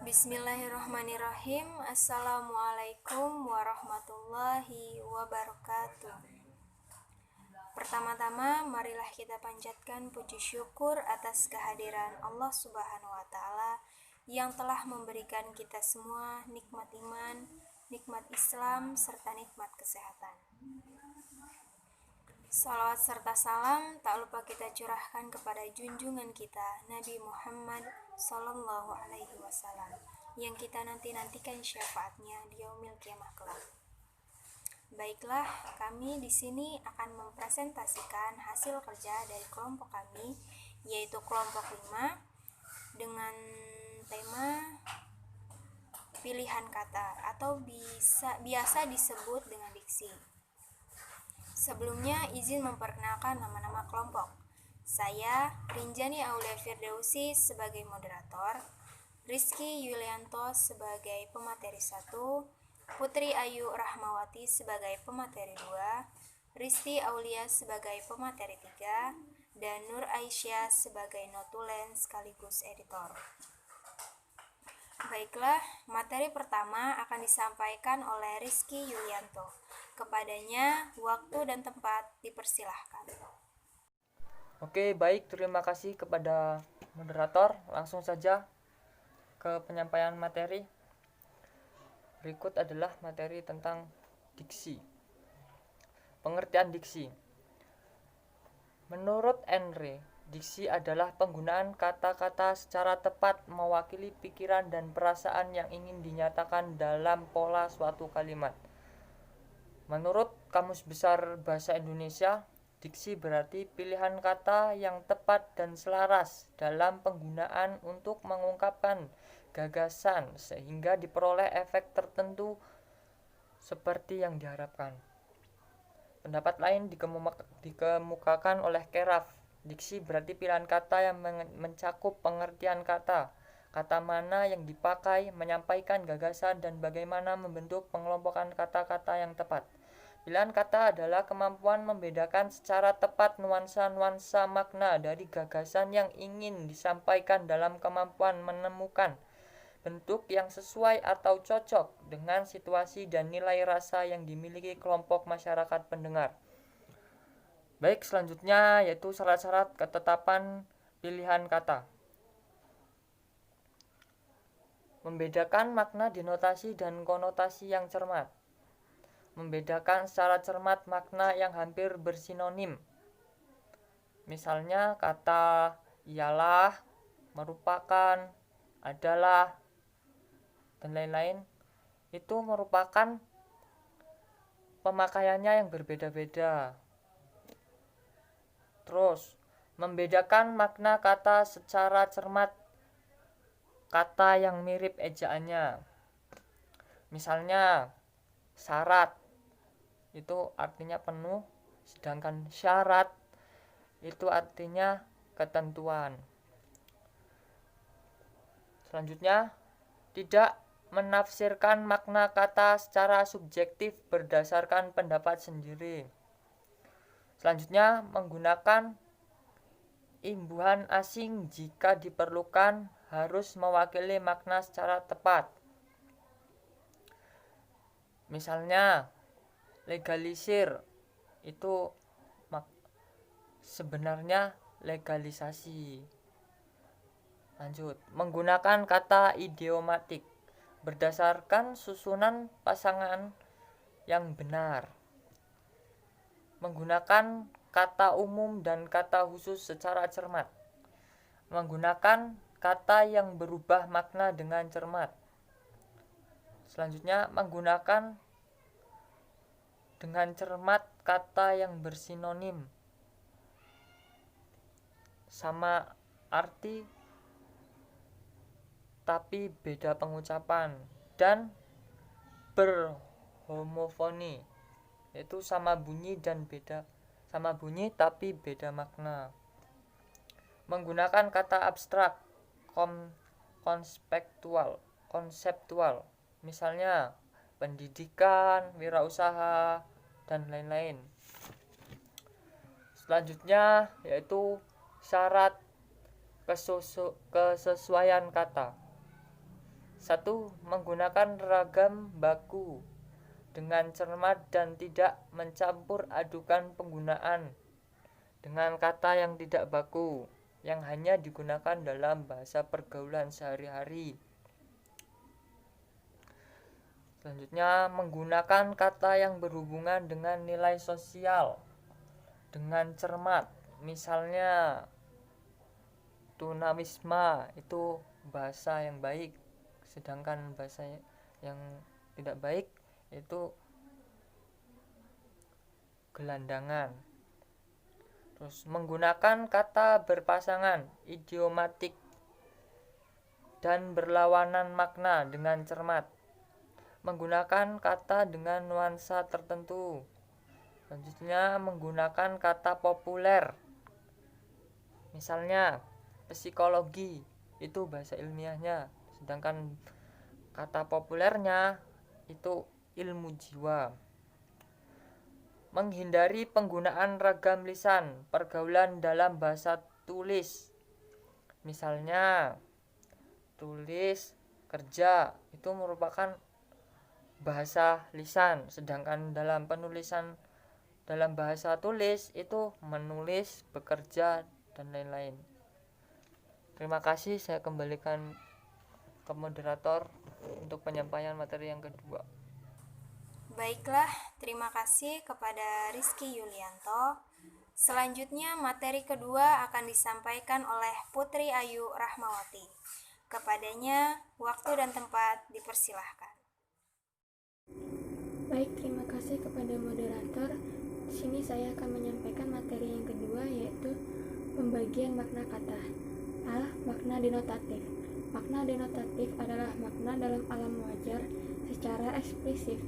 Bismillahirrahmanirrahim. Assalamualaikum warahmatullahi wabarakatuh. Pertama-tama, marilah kita panjatkan puji syukur atas kehadiran Allah Subhanahu wa Ta'ala yang telah memberikan kita semua nikmat iman, nikmat Islam, serta nikmat kesehatan. Salawat serta salam tak lupa kita curahkan kepada junjungan kita Nabi Muhammad Sallallahu Alaihi Wasallam yang kita nantikan syafaatnya di yaumil kiamah kelak. Baiklah, kami di sini akan mempresentasikan hasil kerja dari kelompok kami, yaitu kelompok 5 dengan tema pilihan kata atau biasa disebut dengan diksi. Sebelumnya izin memperkenalkan nama-nama kelompok. Saya Rinjani Aulia Firdausi sebagai moderator, Rizky Yulianto sebagai pemateri 1, Putri Ayu Rahmawati sebagai pemateri 2, Risti Aulia sebagai pemateri 3, dan Nur Aisyah sebagai notulen sekaligus editor. Baiklah, materi pertama akan disampaikan oleh Rizky Yulianto. Kepadanya, waktu dan tempat dipersilahkan. Oke, baik, terima kasih kepada moderator. Langsung saja ke penyampaian materi. Berikut adalah materi tentang diksi. Pengertian diksi. Menurut Henry, diksi adalah penggunaan kata-kata secara tepat mewakili pikiran dan perasaan yang ingin dinyatakan dalam pola suatu kalimat. Menurut Kamus Besar Bahasa Indonesia, diksi berarti pilihan kata yang tepat dan selaras dalam penggunaan untuk mengungkapkan gagasan sehingga diperoleh efek tertentu seperti yang diharapkan. Pendapat lain dikemukakan oleh Keraf. Diksi berarti pilihan kata yang mencakup pengertian kata. Kata mana yang dipakai, menyampaikan gagasan, dan bagaimana membentuk pengelompokan kata-kata yang tepat. Pilihan kata adalah kemampuan membedakan secara tepat nuansa-nuansa makna dari gagasan yang ingin disampaikan dalam kemampuan menemukan bentuk yang sesuai atau cocok dengan situasi dan nilai rasa yang dimiliki kelompok masyarakat pendengar. Baik, selanjutnya yaitu syarat-syarat ketetapan pilihan kata. Membedakan makna denotasi dan konotasi yang cermat. Membedakan secara cermat makna yang hampir bersinonim. Misalnya kata ialah, merupakan, adalah, dan lain-lain. Itu merupakan pemakaiannya yang berbeda-beda. Terus, membedakan makna kata secara cermat kata yang mirip ejaannya. Misalnya syarat itu artinya penuh, sedangkan syarat itu artinya ketentuan. Selanjutnya, tidak menafsirkan makna kata secara subjektif berdasarkan pendapat sendiri. Selanjutnya, menggunakan imbuhan asing jika diperlukan harus mewakili makna secara tepat. Misalnya, legalisir itu sebenarnya legalisasi. Lanjut, menggunakan kata idiomatik berdasarkan susunan pasangan yang benar. Menggunakan kata umum dan kata khusus secara cermat. Menggunakan kata yang berubah makna dengan cermat. Selanjutnya, menggunakan dengan cermat kata yang bersinonim, sama arti tapi beda pengucapan, dan berhomofoni, yaitu sama bunyi tapi beda makna. Menggunakan kata abstrak, konseptual, misalnya pendidikan, wirausaha, dan lain-lain. Selanjutnya yaitu syarat kesesuaian kata. 1. Menggunakan ragam baku dengan cermat dan tidak mencampur adukan penggunaan dengan kata yang tidak baku, yang hanya digunakan dalam bahasa pergaulan sehari-hari. Selanjutnya, menggunakan kata yang berhubungan dengan nilai sosial dengan cermat. Misalnya, tunawisma itu bahasa yang baik, sedangkan bahasa yang tidak baik itu gelandangan. Terus menggunakan kata berpasangan, idiomatik, dan berlawanan makna dengan cermat. Menggunakan kata dengan nuansa tertentu. Selanjutnya menggunakan kata populer. Misalnya psikologi itu bahasa ilmiahnya, sedangkan kata populernya itu ilmu jiwa. Menghindari penggunaan ragam lisan pergaulan dalam bahasa tulis. Misalnya tulis, kerja itu merupakan bahasa lisan, sedangkan dalam penulisan dalam bahasa tulis itu menulis, bekerja, dan lain-lain. Terima kasih, saya kembalikan ke moderator untuk penyampaian materi yang kedua. Baiklah, terima kasih kepada Rizky Yulianto. Selanjutnya materi kedua akan disampaikan oleh Putri Ayu Rahmawati. Kepadanya, waktu dan tempat dipersilahkan. Baik, terima kasih kepada moderator. Di sini saya akan menyampaikan materi yang kedua, yaitu pembagian makna kata. A. Makna denotatif. Makna denotatif adalah makna dalam alam wajar secara eksplisif.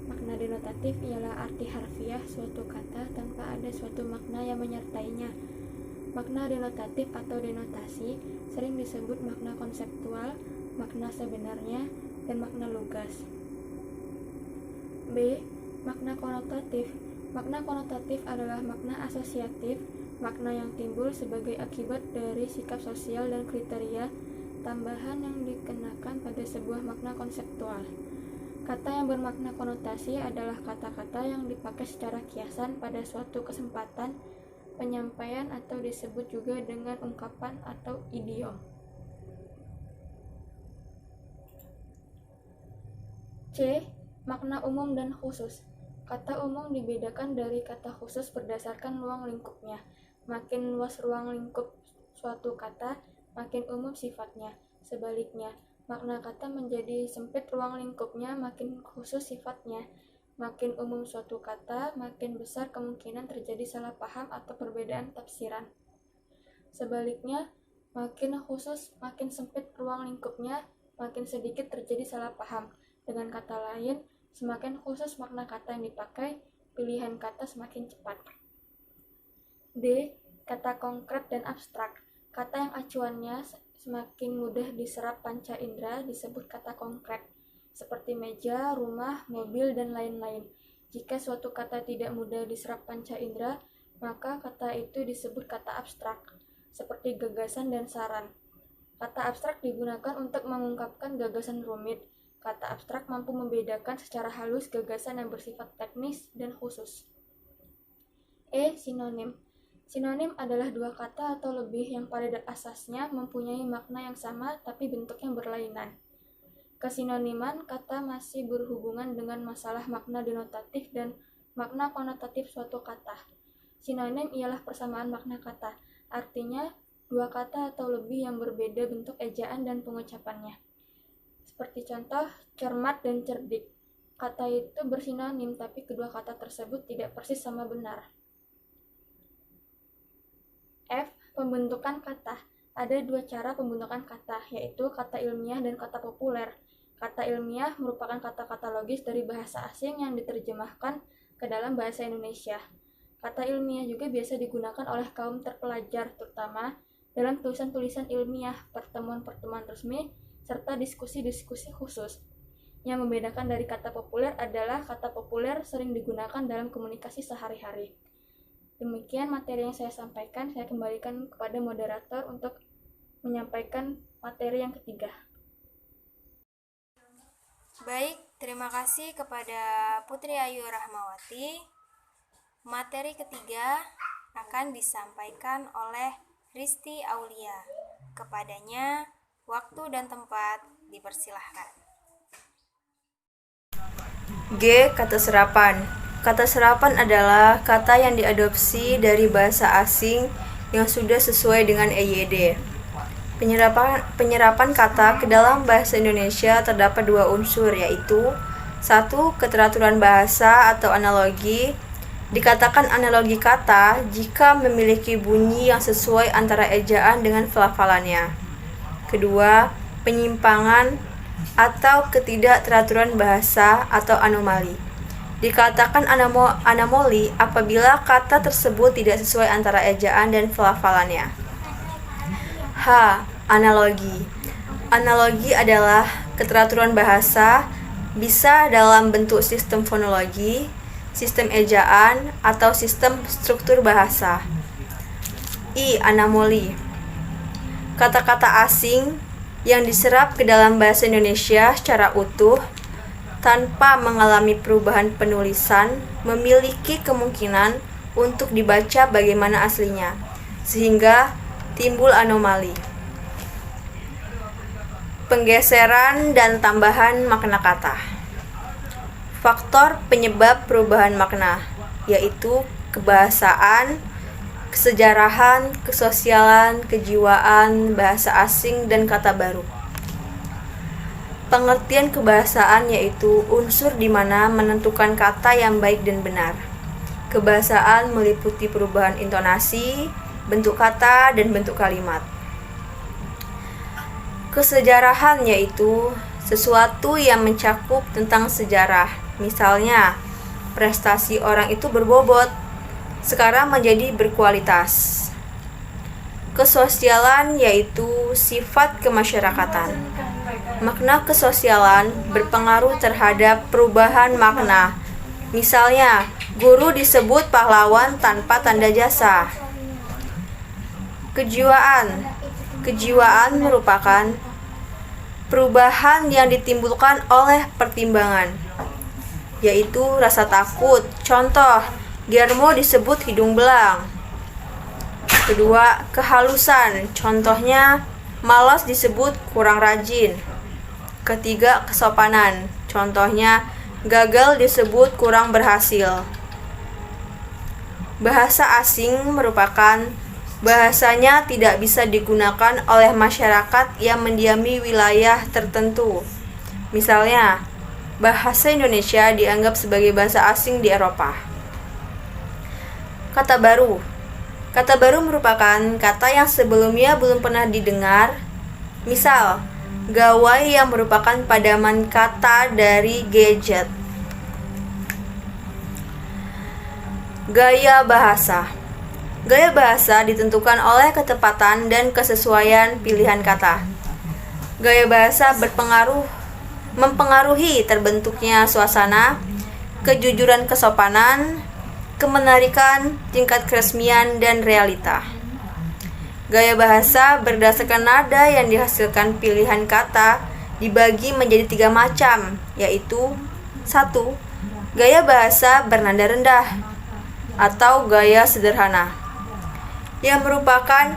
Makna denotatif ialah arti harfiah suatu kata tanpa ada suatu makna yang menyertainya. Makna denotatif atau denotasi sering disebut makna konseptual, makna sebenarnya, dan makna lugas. B. Makna konotatif. Makna konotatif adalah makna asosiatif, makna yang timbul sebagai akibat dari sikap sosial dan kriteria tambahan yang dikenakan pada sebuah makna konseptual. Kata yang bermakna konotasi adalah kata-kata yang dipakai secara kiasan pada suatu kesempatan, penyampaian, atau disebut juga dengan ungkapan atau idiom. C. Makna umum dan khusus. Kata umum dibedakan dari kata khusus berdasarkan ruang lingkupnya. Makin luas ruang lingkup suatu kata, makin umum sifatnya. Sebaliknya, makna kata menjadi sempit ruang lingkupnya, makin khusus sifatnya. Makin umum suatu kata, makin besar kemungkinan terjadi salah paham atau perbedaan tafsiran. Sebaliknya, makin khusus, makin sempit ruang lingkupnya, makin sedikit terjadi salah paham. Dengan kata lain, semakin khusus makna kata yang dipakai, pilihan kata semakin cepat. D. Kata konkret dan abstrak. Kata yang acuannya semakin mudah diserap panca indera disebut kata konkret, seperti meja, rumah, mobil, dan lain-lain. Jika suatu kata tidak mudah diserap panca indera, maka kata itu disebut kata abstrak, seperti gagasan dan saran. Kata abstrak digunakan untuk mengungkapkan gagasan rumit. Kata abstrak mampu membedakan secara halus gagasan yang bersifat teknis dan khusus. E. Sinonim. Sinonim adalah dua kata atau lebih yang pada asasnya mempunyai makna yang sama tapi bentuknya berlainan. Kesinoniman kata masih berhubungan dengan masalah makna denotatif dan makna konotatif suatu kata. Sinonim ialah persamaan makna kata, artinya dua kata atau lebih yang berbeda bentuk ejaan dan pengucapannya. Seperti contoh, cermat dan cerdik. Kata itu bersinonim, tapi kedua kata tersebut tidak persis sama benar. F. Pembentukan kata. Ada dua cara pembentukan kata, yaitu kata ilmiah dan kata populer. Kata ilmiah merupakan kata-kata logis dari bahasa asing yang diterjemahkan ke dalam bahasa Indonesia. Kata ilmiah juga biasa digunakan oleh kaum terpelajar, terutama dalam tulisan-tulisan ilmiah, pertemuan-pertemuan resmi, serta diskusi-diskusi khusus. Yang membedakan dari kata populer adalah kata populer sering digunakan dalam komunikasi sehari-hari. Demikian materi yang saya sampaikan, saya kembalikan kepada moderator untuk menyampaikan materi yang ketiga. Baik, terima kasih kepada Putri Ayu Rahmawati. Materi ketiga akan disampaikan oleh Risti Aulia. Kepadanya, waktu dan tempat dipersilahkan. G. Kata serapan. Kata serapan adalah kata yang diadopsi dari bahasa asing yang sudah sesuai dengan EYD. Penyerapan kata ke dalam bahasa Indonesia terdapat dua unsur, yaitu 1. Keteraturan bahasa atau analogi. Dikatakan analogi kata jika memiliki bunyi yang sesuai antara ejaan dengan pelafalannya. Kedua, penyimpangan atau ketidakteraturan bahasa atau anomali. Dikatakan anomali apabila kata tersebut tidak sesuai antara ejaan dan pelafalannya. H. Analogi. Analogi adalah keteraturan bahasa, bisa dalam bentuk sistem fonologi, sistem ejaan, atau sistem struktur bahasa. I. Anomali. Kata-kata asing yang diserap ke dalam bahasa Indonesia secara utuh tanpa mengalami perubahan penulisan memiliki kemungkinan untuk dibaca bagaimana aslinya, sehingga timbul anomali. Penggeseran dan tambahan makna kata. Faktor penyebab perubahan makna yaitu kebahasaan, kesejarahan, kesosialan, kejiwaan, bahasa asing, dan kata baru. Pengertian kebahasaan yaitu unsur di mana menentukan kata yang baik dan benar. Kebahasaan meliputi perubahan intonasi, bentuk kata, dan bentuk kalimat. Kesejarahan yaitu sesuatu yang mencakup tentang sejarah. Misalnya, prestasi orang itu berbobot, sekarang menjadi berkualitas. Kesosialan yaitu sifat kemasyarakatan. Makna kesosialan berpengaruh terhadap perubahan makna. Misalnya, guru disebut pahlawan tanpa tanda jasa. Kejiwaan. Kejiwaan merupakan perubahan yang ditimbulkan oleh pertimbangan, yaitu rasa takut. Contoh, Guillermo disebut hidung belang. Kedua, kehalusan. Contohnya, malas disebut kurang rajin. Ketiga, kesopanan. Contohnya, gagal disebut kurang berhasil. Bahasa asing merupakan bahasanya tidak bisa digunakan oleh masyarakat yang mendiami wilayah tertentu. Misalnya, bahasa Indonesia dianggap sebagai bahasa asing di Eropa. Kata baru. Kata baru merupakan kata yang sebelumnya belum pernah didengar. Misal, gawai yang merupakan padaman kata dari gadget. Gaya bahasa. Gaya bahasa ditentukan oleh ketepatan dan kesesuaian pilihan kata. Gaya bahasa mempengaruhi terbentuknya suasana, kejujuran kesopanan, kemenarikan, tingkat keresmian, dan realita. Gaya bahasa berdasarkan nada yang dihasilkan pilihan kata dibagi menjadi 3 macam, yaitu 1. Gaya bahasa bernada rendah atau gaya sederhana, yang merupakan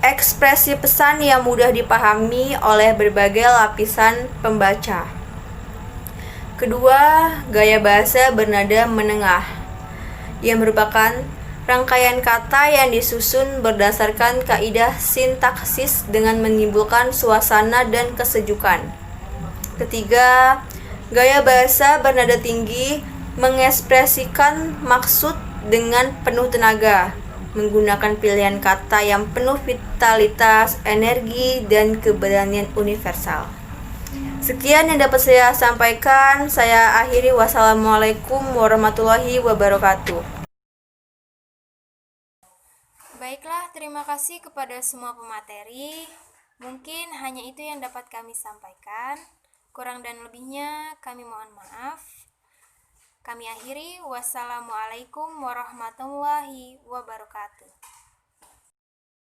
ekspresi pesan yang mudah dipahami oleh berbagai lapisan pembaca. Kedua, gaya bahasa bernada menengah, yang merupakan rangkaian kata yang disusun berdasarkan kaidah sintaksis dengan menimbulkan suasana dan kesejukan. Ketiga, gaya bahasa bernada tinggi mengekspresikan maksud dengan penuh tenaga, menggunakan pilihan kata yang penuh vitalitas, energi, dan keberanian universal. Sekian yang dapat saya sampaikan. Saya akhiri. Wassalamualaikum warahmatullahi wabarakatuh. Baiklah, terima kasih kepada semua pemateri. Mungkin hanya itu yang dapat kami sampaikan. Kurang dan lebihnya kami mohon maaf. Kami akhiri. Wassalamualaikum warahmatullahi wabarakatuh.